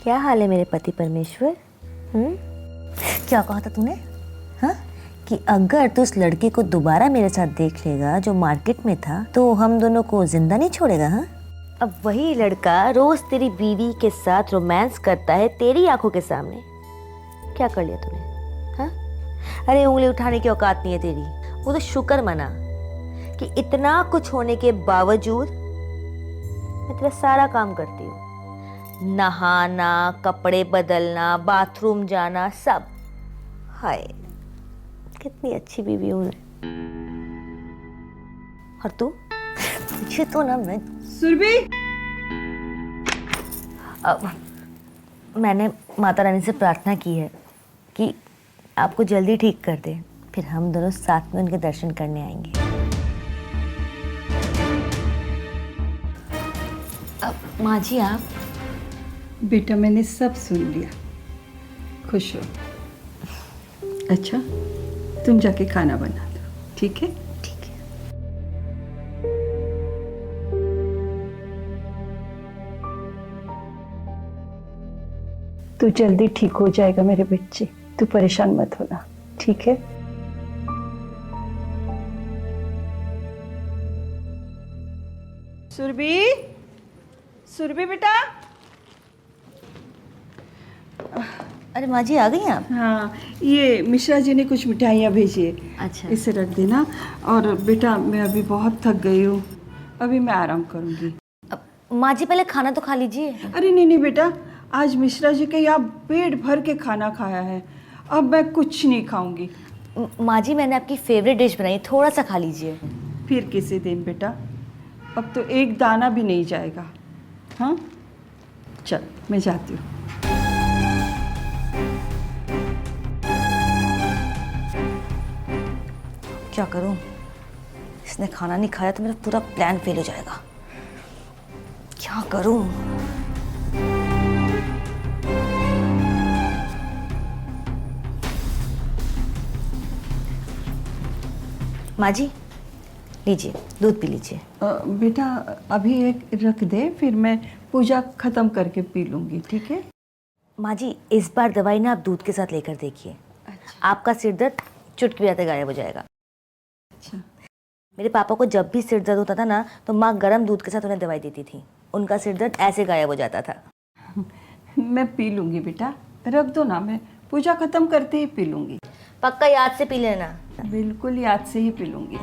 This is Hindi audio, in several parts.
क्या हाल है मेरे पति परमेश्वर? क्या कहा था तूने? हाँ, कि अगर तू उस लड़के को दोबारा मेरे साथ देख लेगा जो मार्केट में था तो हम दोनों को जिंदा नहीं छोड़ेगा। हाँ, अब वही लड़का रोज तेरी बीवी के साथ रोमांस करता है तेरी आंखों के सामने। क्या कर लिया तूने? हाँ, अरे उंगली उठाने की औकात नहीं है तेरी। वो तो शुक्र मना कि इतना कुछ होने के बावजूद मैं तेरा सारा काम करती हूँ। नहाना, कपड़े बदलना, बाथरूम जाना, सब। हाय, कितनी अच्छी बीवी हूँ मैं। और तू? मुझे तो ना मैं सुरभि, मैंने माता रानी से प्रार्थना की है कि आपको जल्दी ठीक कर दे, फिर हम दोनों साथ में उनके दर्शन करने आएंगे। अब माँ जी आप? बेटा मैंने सब सुन लिया। खुश हो? अच्छा, तुम जाके खाना बना दो, ठीक है? ठीक है। तू जल्दी ठीक हो जाएगा मेरे बच्चे, तू परेशान मत होना, ठीक है? सुरभि, सुरभि बेटा। अरे माँ जी आ गई आप? हाँ, ये मिश्रा जी ने कुछ मिठाइयाँ भेजी है। अच्छा। इसे रख देना। और बेटा मैं अभी बहुत थक गई हूँ, अभी मैं आराम करूँगी। माँ जी पहले खाना तो खा लीजिए। अरे नहीं नहीं बेटा, आज मिश्रा जी के यहाँ पेट भर के खाना खाया है, अब मैं कुछ नहीं खाऊंगी। माँ जी मैंने आपकी फेवरेट डिश बनाई, थोड़ा सा खा लीजिए। फिर किसी दिन बेटा, अब तो एक दाना भी नहीं जाएगा। हाँ, चल मैं जाती हूँ। क्या करूं? इसने खाना नहीं खाया तो मेरा पूरा प्लान फेल हो जाएगा। क्या करूं? माँ जी लीजिए, दूध पी लीजिए। बेटा अभी एक रख दे, फिर मैं पूजा खत्म करके पी लूँगी, ठीक है? माँ जी इस बार दवाई ना आप दूध के साथ लेकर देखिए। अच्छा। आपका सिर दर्द चुटकी बजाते गायब हो जाएगा। अच्छा। मेरे पापा को जब भी सिर दर्द होता था ना तो माँ गर्म दूध के साथ उन्हें दवाई देती थी, उनका सिर दर्द ऐसे गायब हो जाता था। मैं पी लूँगी बेटा, रख दो ना, मैं पूजा खत्म करते ही पी लूँगी। पक्का याद से पी लेना। बिल्कुल याद से ही पी लूँगी।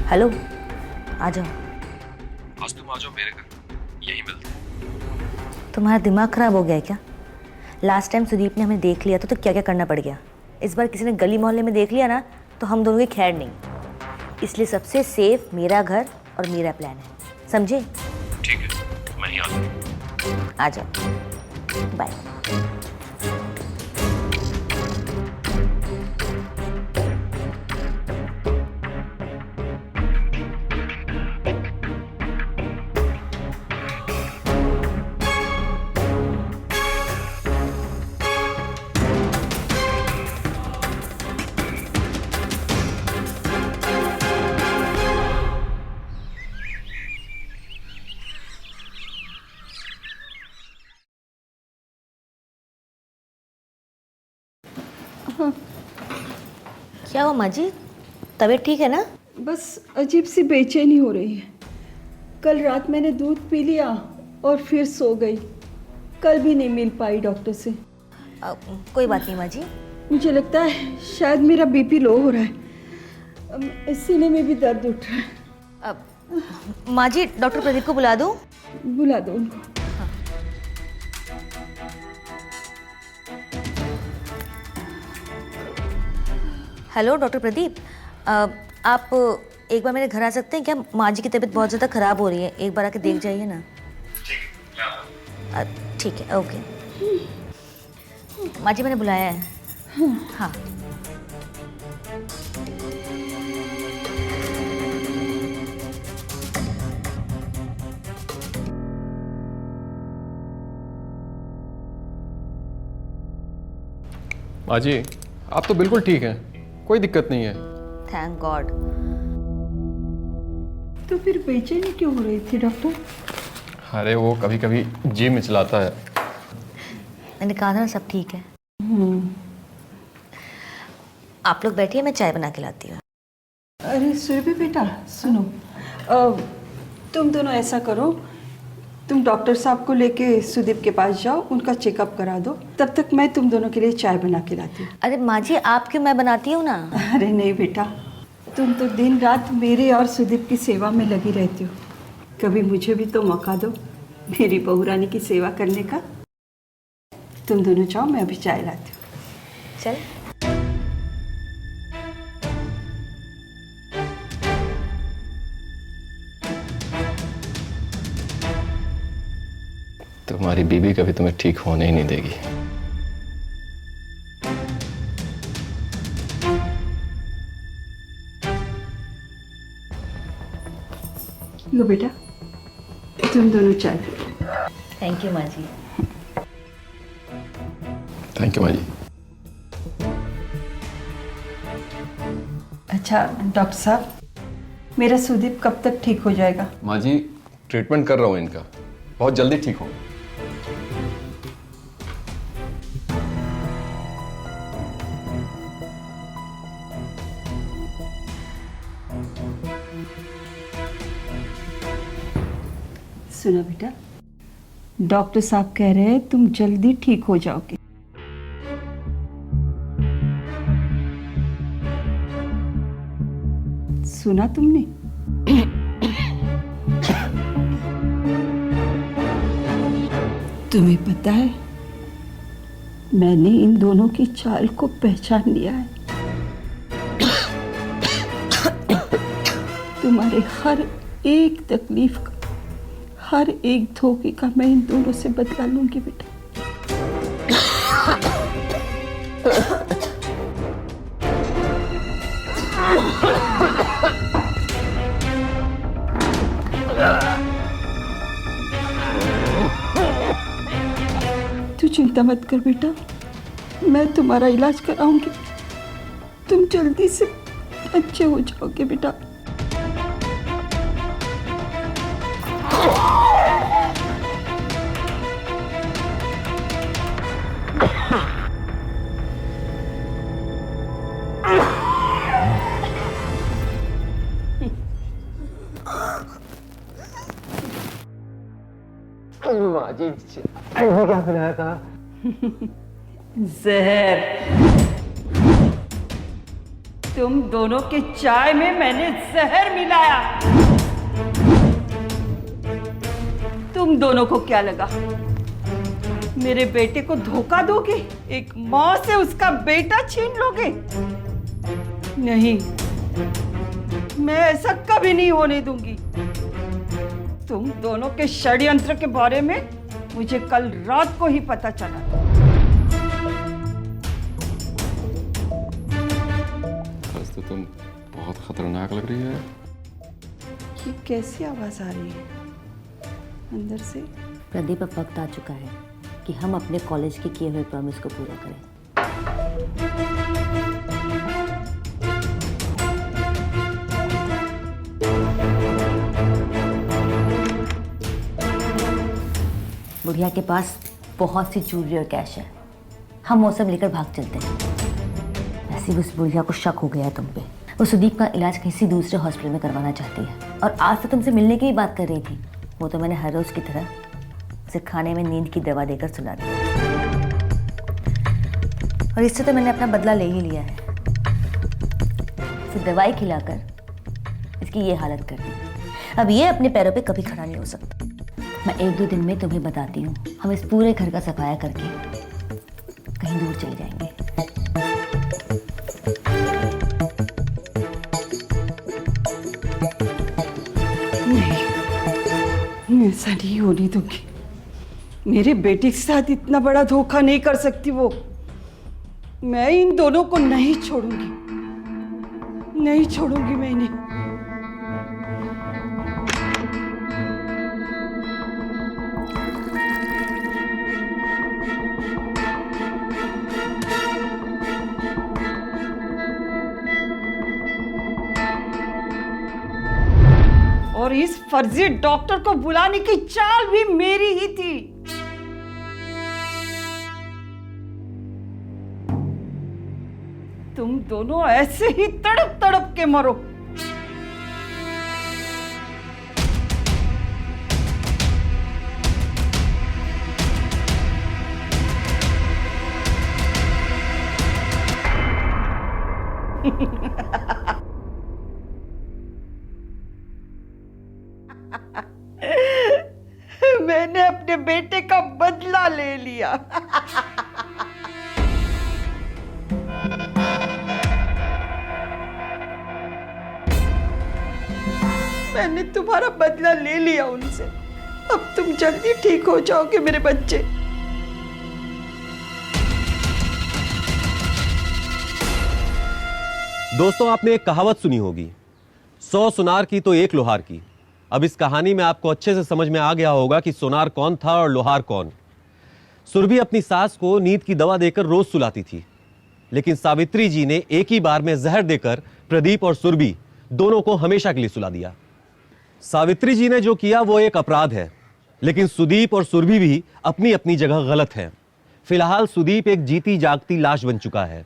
हेलो, आ जाओ। आज तुम आ जाओ मेरे घर, यही मिलते हैं। तुम्हारा दिमाग खराब हो गया है क्या? लास्ट टाइम सुदीप ने हमें देख लिया था तो क्या क्या करना पड़ गया। इस बार किसी ने गली मोहल्ले में देख लिया ना तो हम दोनों की खैर नहीं। इसलिए सबसे सेफ मेरा घर और मेरा प्लान है, समझे? ठीक है, मैं ही आ जाऊँ। आ जाओ, बाय। क्या हुआ माँ जी, तबीयत ठीक है ना? बस अजीब सी बेचैनी हो रही है। कल रात मैंने दूध पी लिया और फिर सो गई। कल भी नहीं मिल पाई डॉक्टर से। कोई बात नहीं माँ जी। मुझे लगता है शायद मेरा बीपी लो हो रहा है, सीने में भी दर्द उठ रहा है। माँ जी डॉक्टर प्रदीप को बुला दूँ? बुला दो उनको। हेलो डॉक्टर प्रदीप, आप एक बार मेरे घर आ सकते हैं क्या? माँ जी की तबीयत बहुत ज़्यादा ख़राब हो रही है, एक बार आके देख जाइए ना। ठीक है, ओके। माँ जी मैंने बुलाया है। हाँ। माँ जी, आप तो बिल्कुल ठीक हैं, कोई दिक्कत नहीं है। Thank God. तो फिर बेचैनी क्यों हो रही थी डॉक्टर? अरे वो कभी कभी जी मिचलाता है। मैंने कहा था ना सब ठीक है। आप लोग बैठिए, मैं चाय बना के लाती हूँ। अरे सुरभि बेटा सुनो, तुम दोनों ऐसा करो, तुम डॉक्टर साहब को लेके सुदीप के पास जाओ, उनका चेकअप करा दो। तब तक मैं तुम दोनों के लिए चाय बना के लाती हूँ। अरे माँ जी, आप क्यों, मैं बनाती हूँ ना। अरे नहीं बेटा, तुम तो दिन रात मेरे और सुदीप की सेवा में लगी रहती हो, कभी मुझे भी तो मौका दो मेरी बहू रानी की सेवा करने का। तुम दोनों जाओ, मैं अभी चाय लाती हूँ। चल। तुम्हारी बीबी कभी तुम्हें ठीक होने ही नहीं देगी। लो बेटा, तुम दोनों चाय। थैंक यू माँ जी। थैंक यू माँ जी। अच्छा डॉक्टर साहब, मेरा सुदीप कब तक ठीक हो जाएगा? माँ जी, ट्रीटमेंट कर रहा हूँ इनका, बहुत जल्दी ठीक होगा। सुनो बेटा, डॉक्टर साहब कह रहे हैं तुम जल्दी ठीक हो जाओगे। सुना तुमने? तुम्हें पता है, मैंने इन दोनों की चाल को पहचान लिया है। तुम्हारे हर एक तकलीफ का, हर एक धोखे का मैं इन दोनों से बदला लूंगी बेटा। तू चिंता मत कर बेटा, मैं तुम्हारा इलाज कराऊंगी, तुम जल्दी से अच्छे हो जाओगे बेटा। क्या खिलाया था? जहर। तुम दोनों के चाय में मैंने जहर मिलाया। तुम दोनों को क्या लगा मेरे बेटे को धोखा दोगे? एक माँ से उसका बेटा छीन लोगे? नहीं, मैं ऐसा कभी नहीं होने दूंगी। तुम दोनों के षड्यंत्र के बारे में मुझे कल रात को ही पता चला। आज तो तुम बहुत खतरनाक लग रही है। ये कैसी आवाज आ रही है अंदर से? प्रदीप, अब वक्त आ चुका है कि हम अपने कॉलेज के किए हुए प्रॉमिस को पूरा करें। बुढ़िया के पास बहुत सी ज्वेलरी और कैश है, हम वो सब लेकर भाग चलते हैं। वैसे भी उस बुढ़िया को शक हो गया है तुम पे। वो सुदीप का इलाज किसी दूसरे हॉस्पिटल में करवाना चाहती है और आज तो तुमसे मिलने की ही बात कर रही थी। वो तो मैंने हर रोज की तरह उसे खाने में नींद की दवा देकर सुला दिया और इससे तो मैंने अपना बदला ले ही लिया है। इसे दवाई खिलाकर इसकी ये हालत कर दी। अब ये अपने पैरों पे कभी खड़ा नहीं हो सकता। मैं 1-2 दिन में तुम्हें बताती हूँ, हम इस पूरे घर का सफाया करके कहीं दूर चले जाएंगे। नहीं, ऐसा नहीं होने दूंगी। मेरे बेटे के साथ इतना बड़ा धोखा नहीं कर सकती वो। मैं इन दोनों को नहीं छोड़ूंगी, नहीं छोड़ूंगी मैं इन्हें। और इस फर्जी डॉक्टर को बुलाने की चाल भी मेरी ही थी। तुम दोनों ऐसे ही तड़प तड़प के मरो। मैंने अपने बेटे का बदला ले लिया। मैंने तुम्हारा बदला ले लिया उनसे। अब तुम जल्दी ठीक हो जाओगे मेरे बच्चे। दोस्तों, आपने एक कहावत सुनी होगी, 100 सुनार की तो एक लोहार की। अब इस कहानी में आपको अच्छे से समझ में आ गया होगा कि सुनार कौन था और लोहार कौन। सुरभि अपनी सास को नींद की दवा देकर रोज सुलाती थी, लेकिन सावित्री जी ने एक ही बार में जहर देकर प्रदीप और सुरभि दोनों को हमेशा के लिए सुला दिया। सावित्री जी ने जो किया वो एक अपराध है, लेकिन सुदीप और सुरभि भी अपनी अपनी जगह गलत हैं। फिलहाल सुदीप एक जीती जागती लाश बन चुका है।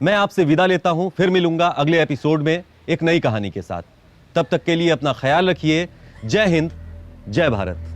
मैं आपसे विदा लेता हूं, फिर मिलूंगा अगले एपिसोड में एक नई कहानी के साथ। तब तक के लिए अपना ख्याल रखिए। जय हिंद, जय भारत।